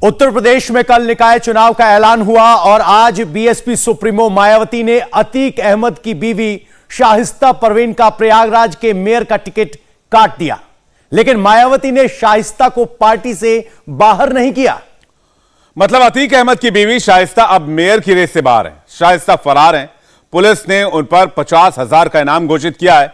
उत्तर प्रदेश में कल निकाय चुनाव का ऐलान हुआ और आज बीएसपी सुप्रीमो मायावती ने अतीक अहमद की बीवी शाहिस्ता परवीन का प्रयागराज के मेयर का टिकट काट दिया। लेकिन मायावती ने शाहिस्ता को पार्टी से बाहर नहीं किया। मतलब अतीक अहमद की बीवी शाहिस्ता अब मेयर की रेस से बाहर है। शाहिस्ता फरार हैं। पुलिस ने उन पर 50,000 का इनाम घोषित किया है।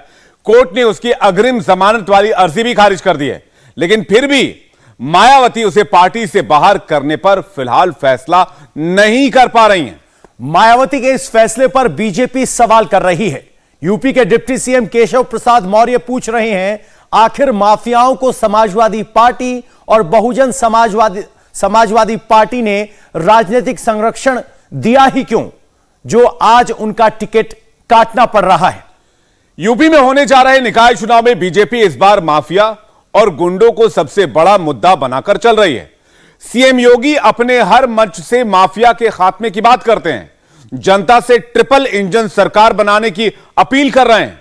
कोर्ट ने उसकी अग्रिम जमानत वाली अर्जी भी खारिज कर दी है, लेकिन फिर भी मायावती उसे पार्टी से बाहर करने पर फिलहाल फैसला नहीं कर पा रही हैं। मायावती के इस फैसले पर बीजेपी सवाल कर रही है। यूपी के डिप्टी सीएम केशव प्रसाद मौर्य पूछ रहे हैं, आखिर माफियाओं को समाजवादी पार्टी और बहुजन समाजवादी पार्टी ने राजनीतिक संरक्षण दिया ही क्यों, जो आज उनका टिकट काटना पड़ रहा है। यूपी में होने जा रहे निकाय चुनाव में बीजेपी इस बार माफिया और गुंडों को सबसे बड़ा मुद्दा बनाकर चल रही है। सीएम योगी अपने हर मंच से माफिया के खात्मे की बात करते हैं। जनता से ट्रिपल इंजन सरकार बनाने की अपील कर रहे हैं।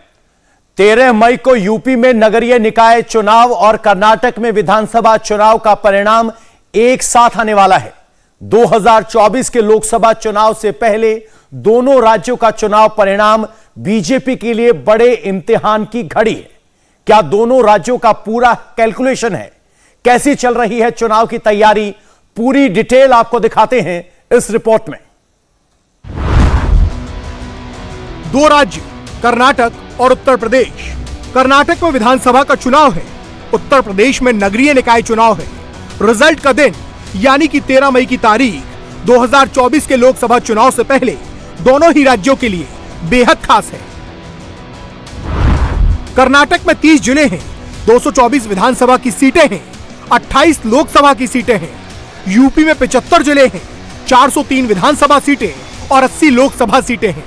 13 मई को यूपी में नगरीय निकाय चुनाव और कर्नाटक में विधानसभा चुनाव का परिणाम एक साथ आने वाला है। 2024 के लोकसभा चुनाव से पहले दोनों राज्यों का चुनाव परिणाम बीजेपी के लिए बड़े इम्तिहान की घड़ी है। क्या दोनों राज्यों का पूरा कैलकुलेशन है? कैसी चल रही है चुनाव की तैयारी? पूरी डिटेल आपको दिखाते हैं इस रिपोर्ट में। दो राज्य, कर्नाटक और उत्तर प्रदेश। कर्नाटक में विधानसभा का चुनाव है, उत्तर प्रदेश में नगरीय निकाय चुनाव है। रिजल्ट का दिन यानी कि 13 मई की तारीख 2024 के लोकसभा चुनाव से पहले दोनों ही राज्यों के लिए बेहद खास है। कर्नाटक में 30 जिले हैं, 224 विधानसभा की सीटें हैं, 28 लोकसभा की सीटें हैं। यूपी में 75 जिले हैं, 403 विधानसभा सीटें और 80 लोकसभा सीटें हैं।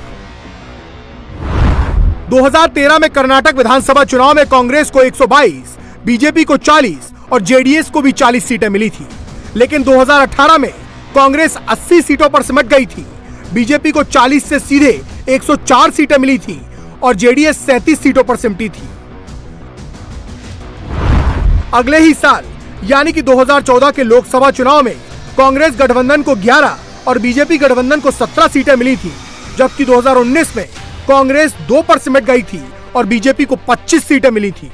2013 में कर्नाटक विधानसभा चुनाव में कांग्रेस को 122, बीजेपी को 40 और जेडीएस को भी 40 सीटें मिली थी। लेकिन 2018 में कांग्रेस 80 सीटों पर सिमट गई थी, बीजेपी को 40 से सीधे 104 सीटें मिली थी और जेडीएस 37 सीटों पर सिमटी थी। अगले ही साल यानी कि 2014 के लोकसभा चुनाव में कांग्रेस गठबंधन को 11 और बीजेपी गठबंधन को 17 सीटें मिली थी, जबकि 2019 में कांग्रेस 2 पर सिमट गई थी और बीजेपी को 25 सीटें मिली थी।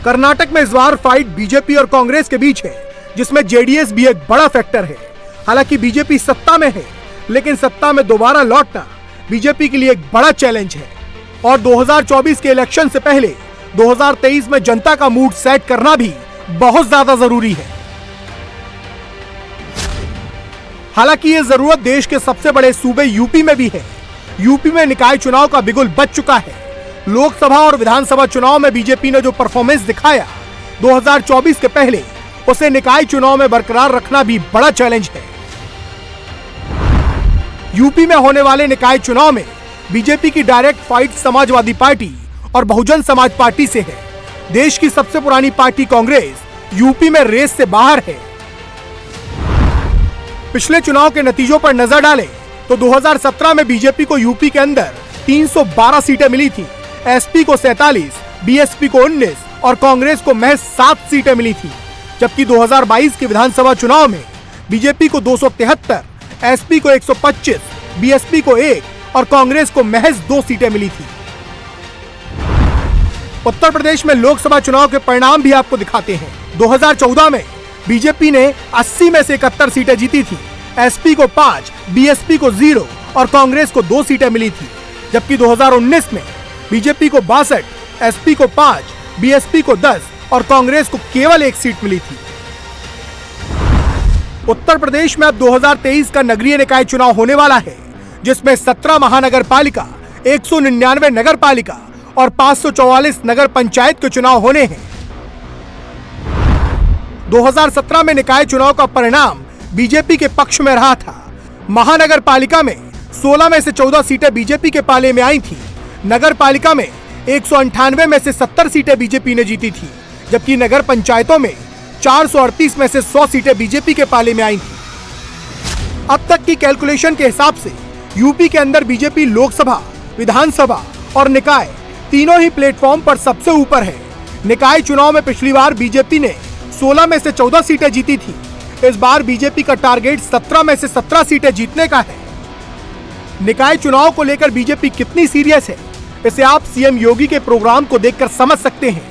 कर्नाटक में इस बार फाइट बीजेपी और कांग्रेस के बीच है, जिसमें जेडीएस भी एक बड़ा फैक्टर है। हालांकि बीजेपी सत्ता में है, लेकिन सत्ता में दोबारा लौटना बीजेपी के लिए एक बड़ा चैलेंज है और 2024 के इलेक्शन से पहले 2023 में जनता का मूड सेट करना भी बहुत ज्यादा जरूरी है। हालांकि ये जरूरत देश के सबसे बड़े सूबे यूपी में भी है। यूपी में निकाय चुनाव का बिगुल बज चुका है। लोकसभा और विधानसभा चुनाव में बीजेपी ने जो परफॉर्मेंस दिखाया 2024 के पहले, उसे निकाय चुनाव में बरकरार रखना भी बड़ा चैलेंज है। यूपी में होने वाले निकाय चुनाव में बीजेपी की डायरेक्ट फाइट समाजवादी पार्टी और बहुजन समाज पार्टी से है। देश की सबसे पुरानी पार्टी कांग्रेस यूपी में रेस से बाहर है। पिछले चुनाव के नतीजों पर नजर डालें तो 2017 में बीजेपी को यूपी के अंदर 312 सीटें मिली थी, एसपी को 47, बीएसपी को 19 और कांग्रेस को महज 7 सीटें मिली थी। जबकि 2022 के विधानसभा चुनाव में बीजेपी को 273, एसपी को 125, बीएसपी को 1 और कांग्रेस को महज 2 सीटें मिली थी। उत्तर प्रदेश में लोकसभा चुनाव के परिणाम भी आपको दिखाते हैं। 2014 में बीजेपी ने 80 में से 71 सीटें जीती थी, एसपी को 5, बीएसपी को 0 और कांग्रेस को 2 सीटें मिली थी। जबकि 2019 में बीजेपी को 62, एसपी को 5, बीएसपी को 10 और कांग्रेस को केवल 1 सीट मिली थी। उत्तर प्रदेश में अब 2023 का नगरीय निकाय चुनाव होने वाला है, जिसमें 17 महानगर पालिका, 199 नगर पालिका और 544 नगर पंचायत के चुनाव होने हैं। 2017 में निकाय चुनाव का परिणाम बीजेपी के पक्ष में रहा था। महानगर पालिका में 16 में से 14 सीटें बीजेपी के पाले में आई थी। नगर पालिका में 198 में से 70 सीटें बीजेपी ने जीती थी, जबकि नगर पंचायतों में 438 में से 100 सीटें बीजेपी के पाले में आई थी। अब तक की कैलकुलेशन के हिसाब से यूपी के अंदर बीजेपी लोकसभा, विधानसभा और निकाय तीनों ही प्लेटफॉर्म पर सबसे ऊपर है। निकाय चुनाव में पिछली बार बीजेपी ने 16 में से 14 सीटें जीती थी। इस बार बीजेपी का टारगेट 17 में से 17 सीटें जीतने का है। निकाय चुनाव को लेकर बीजेपी कितनी सीरियस है, इसे आप सीएम योगी के प्रोग्राम को देखकर समझ सकते हैं।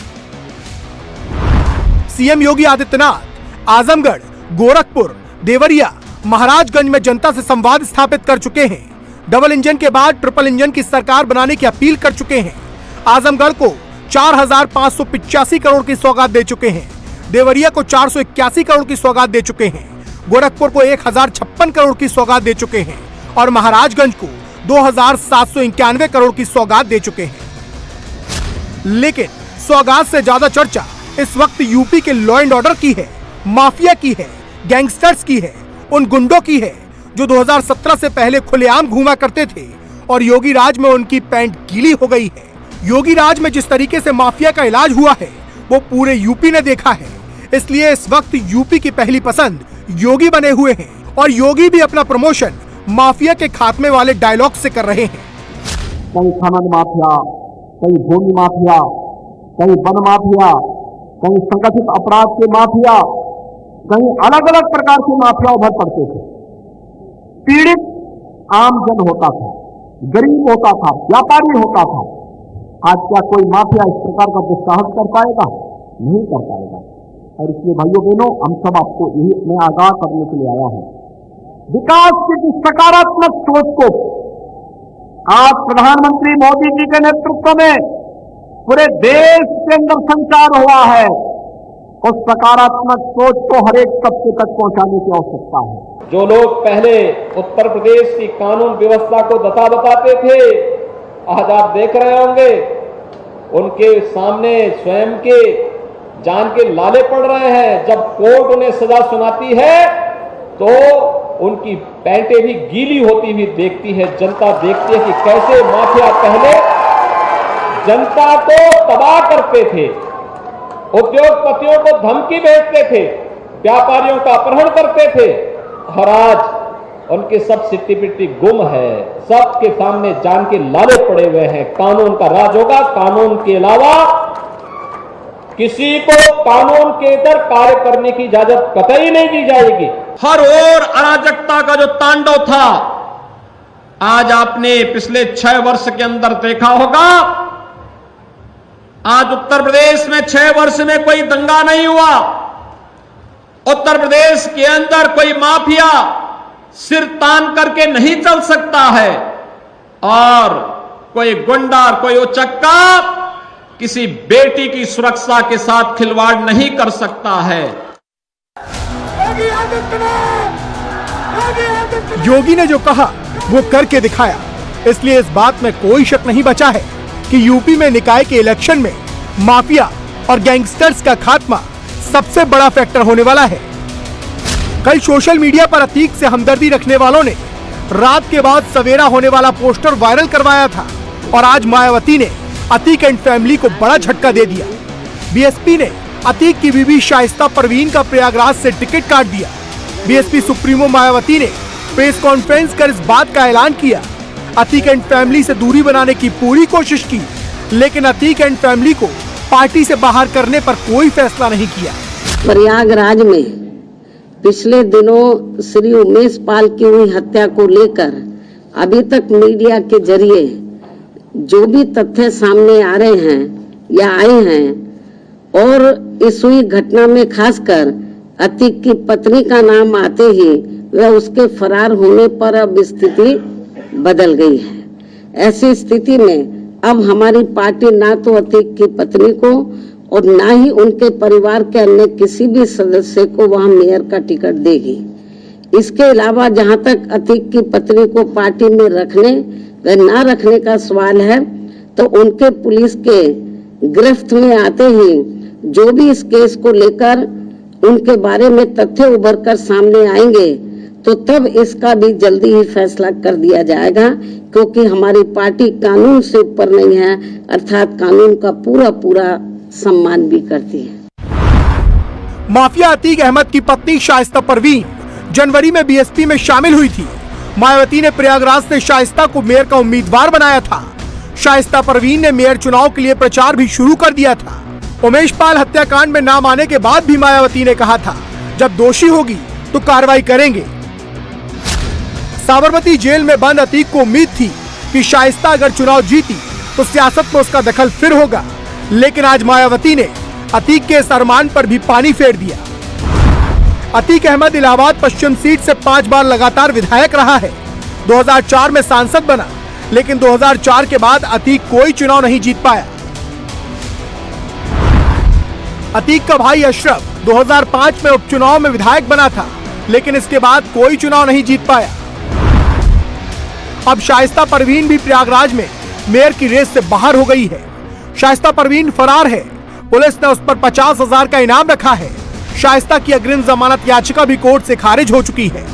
सीएम योगी आदित्यनाथ आजमगढ़, गोरखपुर, देवरिया, महाराजगंज में जनता से संवाद स्थापित कर चुके हैं। डबल इंजन के बाद ट्रिपल इंजन की सरकार बनाने की अपील कर चुके हैं। आजमगढ़ को 4,585 करोड़ की सौगात दे चुके हैं। देवरिया को 481 करोड़ की सौगात दे चुके हैं। गोरखपुर को 1,056 करोड़ की सौगात दे चुके हैं और महाराजगंज को 2,791 करोड़ की सौगात दे चुके हैं। लेकिन सौगात से ज्यादा चर्चा इस वक्त यूपी के लॉ एंड ऑर्डर की है, माफिया की है, गैंगस्टर्स की है, उन गुंडों की है जो 2017 से पहले खुलेआम घूमा करते थे और योगी राज में उनकी पैंट गीली हो गई है। योगी राज में जिस तरीके से माफिया का इलाज हुआ है वो पूरे यूपी ने देखा है। इसलिए इस वक्त यूपी की पहली पसंद योगी बने हुए हैं और योगी भी अपना प्रमोशन माफिया के खात्मे वाले डायलॉग से कर रहे हैं। कहीं खनन माफिया, कहीं भूमि माफिया, कहीं वन माफिया, कहीं संगठित अपराध के माफिया, कहीं अलग अलग प्रकार के माफिया उभर पड़ते थे। पीड़ित आम जन होता था, गरीब होता था, व्यापारी होता था। आज क्या कोई माफिया इस प्रकार का दुस्साहस कर पाएगा? नहीं कर पाएगा। और इसलिए भाइयों बहनों, हम सब आपको यही मैं आगाह करने के लिए आया हूं। विकास की जिस सकारात्मक सोच को आज प्रधानमंत्री मोदी जी के नेतृत्व में पूरे देश के अंदर संचार हुआ है, उस सकारात्मक सोच को हर एक तबके तक पहुंचाने की आवश्यकता है। जो लोग पहले उत्तर प्रदेश की कानून व्यवस्था को दता बताते थे, आज आप देख रहे होंगे उनके सामने स्वयं के जान के लाले पड़ रहे हैं। जब कोर्ट उन्हें सजा सुनाती है तो उनकी पैंटें भी गीली होती हुई देखती है। जनता देखती है कि कैसे माफिया पहले जनता को तबाह करते थे, उद्योगपतियों को धमकी भेजते थे, व्यापारियों का अपहरण करते थे, और आज उनके सब सिट्टी पिट्टी गुम है। सबके सामने जान के लाले पड़े हुए हैं। कानून का राज होगा। कानून के अलावा किसी को कानून के इधर कार्य करने की इजाजत कतई नहीं दी जाएगी। हर ओर अराजकता का जो तांडव था, आज आपने पिछले 6 वर्ष के अंदर देखा होगा। आज उत्तर प्रदेश में 6 वर्ष में कोई दंगा नहीं हुआ। उत्तर प्रदेश के अंदर कोई माफिया सिर तान करके नहीं चल सकता है और कोई गुंडा, कोई उचक्का किसी बेटी की सुरक्षा के साथ खिलवाड़ नहीं कर सकता है। योगी ने जो कहा वो करके दिखाया। इसलिए इस बात में कोई शक नहीं बचा है कि यूपी में निकाय के इलेक्शन में माफिया और गैंगस्टर्स का खात्मा सबसे बड़ा फैक्टर होने वाला है। कल सोशल मीडिया पर अतीक से हमदर्दी रखने वालों ने रात के बाद सवेरा होने वाला पोस्टर वायरल करवाया था और आज मायावती ने अतीक एंड फैमिली को बड़ा झटका दे दिया। बीएसपी ने अतीक की बीवी शाइस्ता परवीन का प्रयागराज से टिकट काट दिया। बीएसपी सुप्रीमो मायावती ने प्रेस कॉन्फ्रेंस कर इस बात का ऐलान किया। अतीक एंड फैमिली से दूरी बनाने की पूरी कोशिश की, लेकिन अतीक एंड फैमिली को पार्टी से बाहर करने पर कोई फैसला नहीं किया। प्रयागराज में पिछले दिनों श्री उमेश पाल की हुई हत्या को लेकर अभी तक मीडिया के जरिए जो भी तथ्य सामने आ रहे हैं या आए हैं और इस हुई घटना में खासकर अतीक की पत्नी का नाम आते ही वह उसके फरार होने पर अब स्थिति बदल गई है। ऐसी स्थिति में अब हमारी पार्टी ना तो अतीक की पत्नी को और ना ही उनके परिवार के अन्य किसी भी सदस्य को वहां मेयर का टिकट देगी। इसके अलावा जहां तक अतीक की पत्नी को पार्टी में रखने व ना रखने का सवाल है, तो उनके पुलिस के गिरफ्त में आते ही जो भी इस केस को लेकर उनके बारे में तथ्य उभर कर सामने आएंगे तो तब इसका भी जल्दी ही फैसला कर दिया जाएगा, क्योंकि हमारी पार्टी कानून से ऊपर नहीं है, अर्थात कानून का पूरा सम्मान भी करती है। माफिया अतीक अहमद की पत्नी शाइस्ता परवीन जनवरी में बीएसपी में शामिल हुई थी। मायावती ने प्रयागराज से शाइस्ता को मेयर का उम्मीदवार बनाया था। शाइस्ता परवीन ने मेयर चुनाव के लिए प्रचार भी शुरू कर दिया था। उमेश पाल हत्याकांड में नाम आने के बाद भी मायावती ने कहा था, जब दोषी होगी तो कार्रवाई करेंगे। साबरमती जेल में बंद अतीक को उम्मीद थी कि शाइस्ता अगर चुनाव जीती तो सियासत में उसका दखल फिर होगा, लेकिन आज मायावती ने अतीक के इस अरमान पर भी पानी फेर दिया। अतीक अहमद इलाहाबाद पश्चिम सीट से 5 बार लगातार विधायक रहा है। 2004 में सांसद बना, लेकिन 2004 के बाद अतीक कोई चुनाव नहीं जीत पाया। अतीक का भाई अशरफ 2005 में उपचुनाव में विधायक बना था, लेकिन इसके बाद कोई चुनाव नहीं जीत पाया। अब शाइस्ता परवीन भी प्रयागराज में मेयर की रेस से बाहर हो गई है। शाइस्ता परवीन फरार है। पुलिस ने उस पर 50,000 का इनाम रखा है। शाइस्ता की अग्रिम जमानत याचिका भी कोर्ट से खारिज हो चुकी है,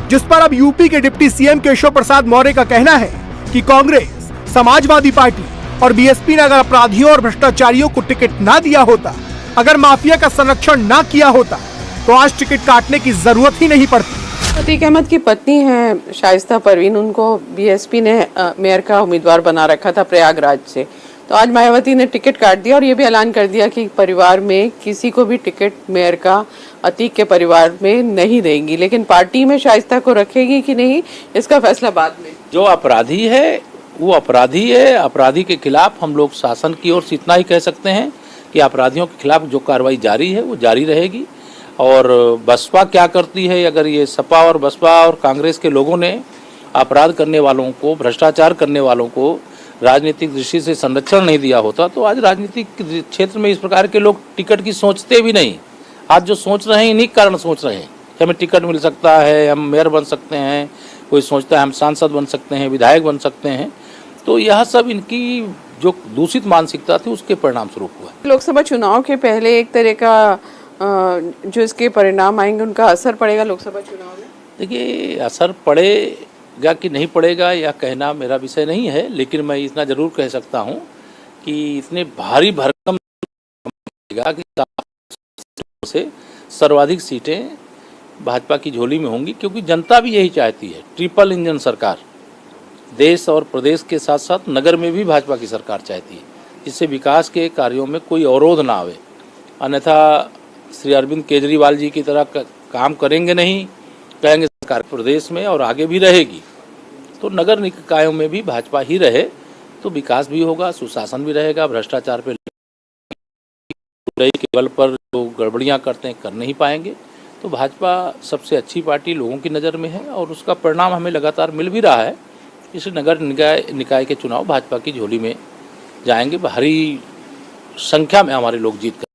जिस पर अब यूपी के डिप्टी सीएम केशव प्रसाद मौर्य का कहना है कि कांग्रेस, समाजवादी पार्टी और बीएसपी ने अगर अपराधियों और भ्रष्टाचारियों को टिकट ना दिया होता, अगर माफिया का संरक्षण ना किया होता, तो आज टिकट काटने की जरूरत ही नहीं पड़ती। अतीक अहमद की पत्नी है शाइस्ता परवीन, उनको बीएसपी ने मेयर का उम्मीदवार बना रखा था प्रयागराज से। तो आज मायावती ने टिकट काट दिया और ये भी ऐलान कर दिया कि परिवार में किसी को भी टिकट मेयर का अतीक के परिवार में नहीं देंगी, लेकिन पार्टी में शाइस्ता को रखेगी कि नहीं, इसका फैसला बाद में। जो अपराधी है वो अपराधी है। अपराधी के खिलाफ हम लोग शासन की ओर से इतना ही कह सकते हैं कि अपराधियों के खिलाफ जो कार्रवाई जारी है वो जारी रहेगी। और बसपा क्या करती है, अगर ये सपा और बसपा और कांग्रेस के लोगों ने अपराध करने वालों को, भ्रष्टाचार करने वालों को राजनीतिक दृष्टि से संरक्षण नहीं दिया होता, तो आज राजनीतिक क्षेत्र में इस प्रकार के लोग टिकट की सोचते भी नहीं। आज जो सोच रहे हैं इन्हीं कारण सोच रहे हैं कि हमें टिकट मिल सकता है, हम मेयर बन सकते हैं, कोई सोचता है हम सांसद बन सकते हैं, विधायक बन सकते हैं। तो यह सब इनकी जो दूषित मानसिकता थी उसके परिणाम स्वरूप हुआ। लोकसभा चुनाव के पहले एक तरह का जो इसके परिणाम आएंगे उनका असर पड़ेगा लोकसभा चुनाव में। देखिए, असर पड़ेगा कि नहीं पड़ेगा यह कहना मेरा विषय नहीं है, लेकिन मैं इतना जरूर कह सकता हूं कि इतने भारी भरकम कि से सर्वाधिक सीटें भाजपा की झोली में होंगी, क्योंकि जनता भी यही चाहती है। ट्रिपल इंजन सरकार देश और प्रदेश के साथ साथ नगर में भी भाजपा की सरकार चाहती है, जिससे विकास के कार्यों में कोई अवरोध ना आवे। अन्यथा श्री अरविंद केजरीवाल जी की तरह काम करेंगे नहीं, कहेंगे सरकार प्रदेश में और आगे भी रहेगी, तो नगर निकायों में भी भाजपा ही रहे तो विकास भी होगा, सुशासन भी रहेगा। भ्रष्टाचार पे केवल पर जो गड़बड़ियां करते हैं कर नहीं पाएंगे। तो भाजपा सबसे अच्छी पार्टी लोगों की नज़र में है और उसका परिणाम हमें लगातार मिल भी रहा है। इस नगर निकाय के चुनाव भाजपा की झोली में जाएंगे, भारी संख्या में हमारे लोग जीत कर।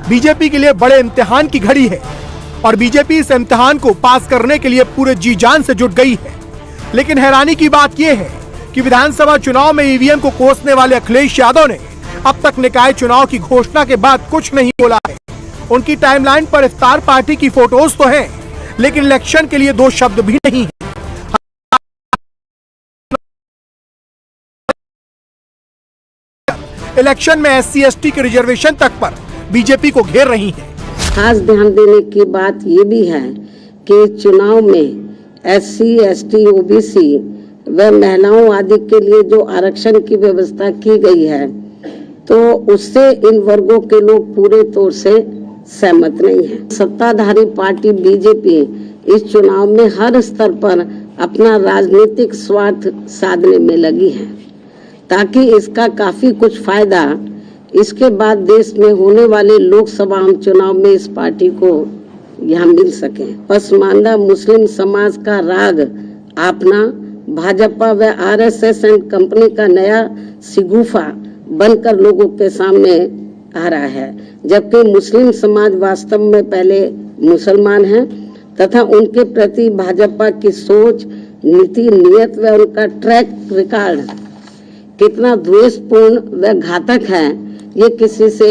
बीजेपी के लिए बड़े इम्तिहान की घड़ी है और बीजेपी इस इम्तिहान को पास करने के लिए पूरे जी जान से जुट गई है। लेकिन हैरानी की बात यह है कि विधानसभा चुनाव में ईवीएम को कोसने वाले अखिलेश यादव ने अब तक निकाय चुनाव की घोषणा के बाद कुछ नहीं बोला है। उनकी टाइमलाइन पर इफ्तार पार्टी की फोटोज तो हैं, लेकिन इलेक्शन के लिए 2 शब्द भी नहीं है। इलेक्शन में SC/ST के रिजर्वेशन तक पर बीजेपी को घेर रही है। खास ध्यान देने की बात ये भी है कि चुनाव में SC/ST, OBC व महिलाओं आदि के लिए जो आरक्षण की व्यवस्था की गई है, तो उससे इन वर्गों के लोग पूरे तौर से सहमत नहीं है। सत्ताधारी पार्टी बीजेपी इस चुनाव में हर स्तर पर अपना राजनीतिक स्वार्थ साधने में लगी है, ताकि इसका काफी कुछ फायदा इसके बाद देश में होने वाले लोकसभा चुनाव में इस पार्टी को यहाँ मिल सके। पसमानदा मुस्लिम समाज का राग आपना भाजपा व RSS एंड कंपनी का नया सिगुफा बनकर लोगों के सामने आ रहा है, जबकि मुस्लिम समाज वास्तव में पहले मुसलमान हैं तथा उनके प्रति भाजपा की सोच, नीति, नियत व उनका ट्रैक रिकॉर्ड कितना द्वेषपूर्ण व घातक है, ये किसी से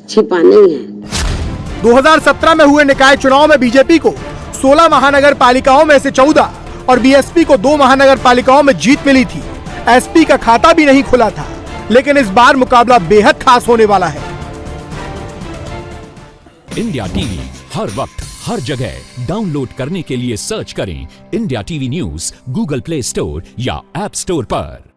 छिपा नहीं है। 2017 में हुए निकाय चुनाव में बीजेपी को 16 महानगर पालिकाओं में से 14 और बीएसपी को 2 महानगर पालिकाओं में जीत मिली थी। एसपी का खाता भी नहीं खुला था, लेकिन इस बार मुकाबला बेहद खास होने वाला है। इंडिया टीवी हर वक्त हर जगह डाउनलोड करने के लिए सर्च करें India TV news Google play store या ऐप स्टोर पर।